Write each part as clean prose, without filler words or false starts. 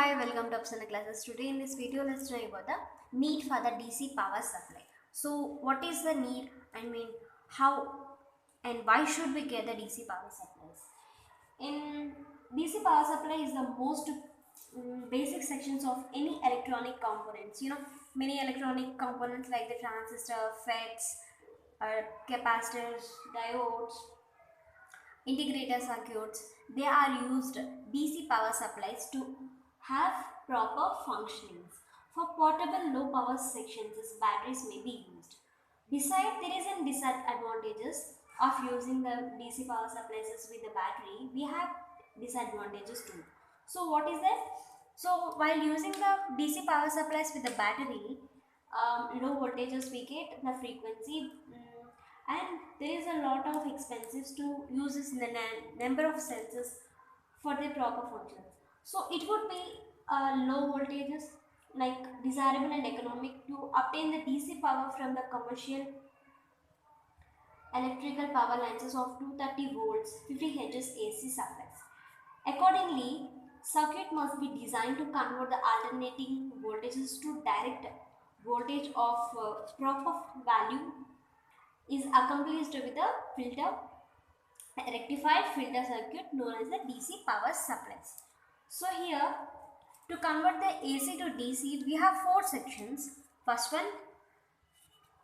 Hi, welcome to Upsana Classes. Today in this video, let's try about the need for the DC power supply. So, what is the need? How and why should we get the DC power supplies? In DC power supply is the most basic sections of any electronic components. Many electronic components like the transistor, FETs, capacitors, diodes, integrator circuits, they are used DC power supplies to have proper functionings. For portable low power sections, batteries may be used. Besides, there is a disadvantages of using the DC power supplies with the battery. We have disadvantages too. So what is that? So while using the DC power supplies with the battery, low voltages we get the frequency, and there is a lot of expenses to use this number of sensors for their proper functions. So it would be low voltages like desirable and economic to obtain the DC power from the commercial electrical power lines of 230 volts 50 Hz AC supplies. Accordingly, circuit must be designed to convert the alternating voltages to direct voltage of proper value is accomplished with a rectified filter circuit known as the DC power supplies. So here, to convert the AC to DC, we have four sections. First one,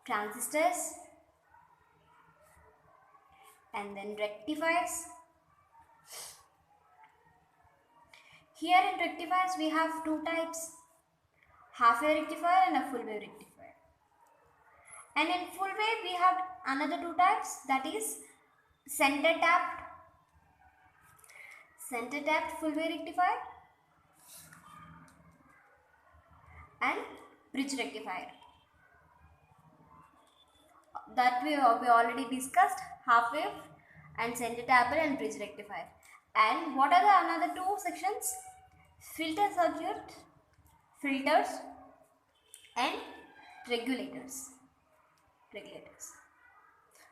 transistors, and then rectifiers. Here in rectifiers, we have two types, half wave rectifier and a full wave rectifier. And in full wave, we have another two types, that is center tapped full wave rectifier and bridge rectifier. That we already discussed, half wave and center tapped and bridge rectifier. And what are the another two sections? Filter circuit, filters and regulators.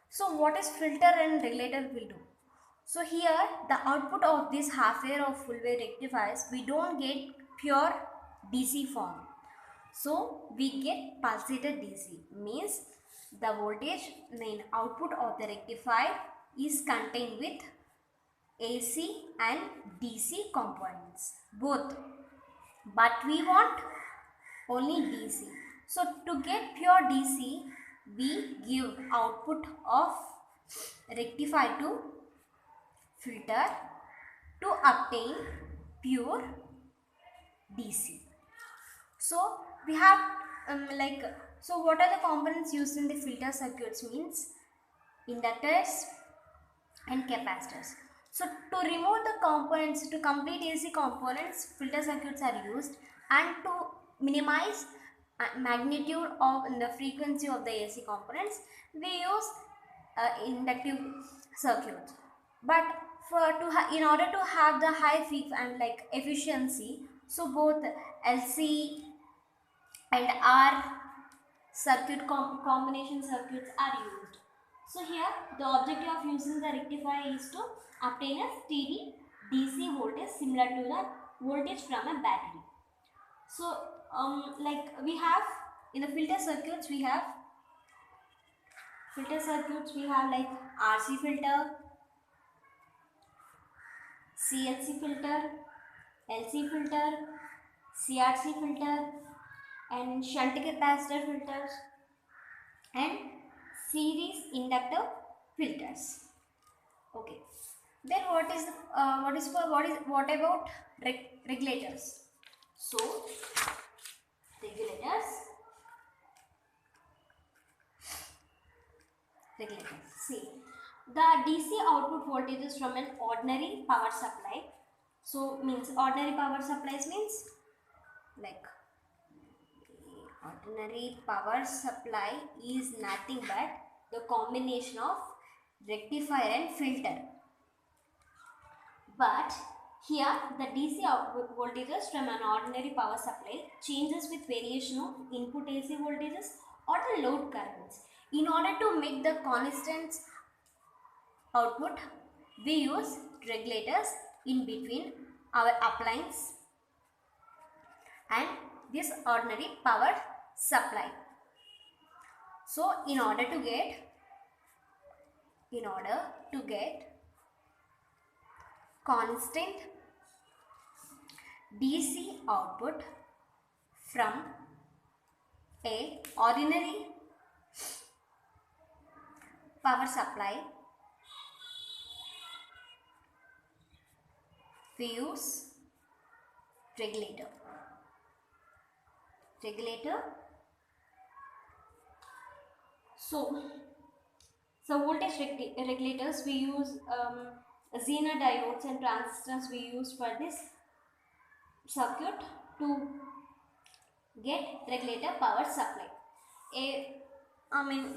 So what is filter and regulator will do? So here the output of this half wave or full wave rectifiers, we don't get pure DC form. So we get pulsated DC, means the voltage main output of the rectifier is contained with AC and DC components both, but we want only DC. So to get pure DC, we give output of rectifier to filter to obtain pure DC. So we have so what are the components used in the filter circuits? Means inductors and capacitors. So to remove the components, to complete AC components, filter circuits are used, and to minimize magnitude of the frequency of the AC components, we use inductive circuits. But in order to have the high efficiency, so both LC and R combination circuits are used. So here the objective of using the rectifier is to obtain a steady DC voltage similar to the voltage from a battery. So we have in the filter circuits, we have like RC filter, CLC filter, LC filter, CRC filter, and shunt capacitor filters, and series inductor filters. Okay. Then what about regulators? So regulators. See, the DC output voltages from an ordinary power supply. So means ordinary power supplies means like ordinary power supply is nothing but the combination of rectifier and filter. But here the DC output voltages from an ordinary power supply changes with variation of input AC voltages or the load currents. In order to make the constant output, we use regulators in between our appliance and this ordinary power supply. So in order to get constant DC output from a ordinary power supply, we use regulator. So voltage regulators, we use Zener diodes and transistors we use for this circuit to get regulator power supply.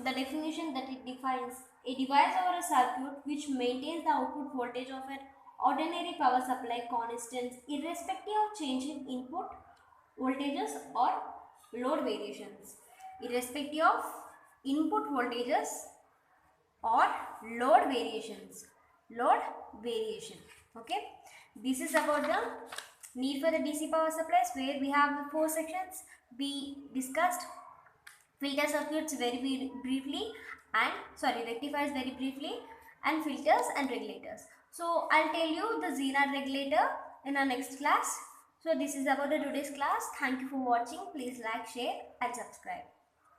The definition that it defines: a device or a circuit which maintains the output voltage of an ordinary power supply constant irrespective of change in input voltages or load variations. Irrespective of input voltages or load variation. Okay, this is about the need for the DC power supplies, where we have the 4 sections. We discussed filter circuits very briefly, and rectifiers very briefly, and filters and regulators. So I'll tell you the Zener regulator in our next class. So this is about the today's class. Thank you for watching. Please like, share and subscribe.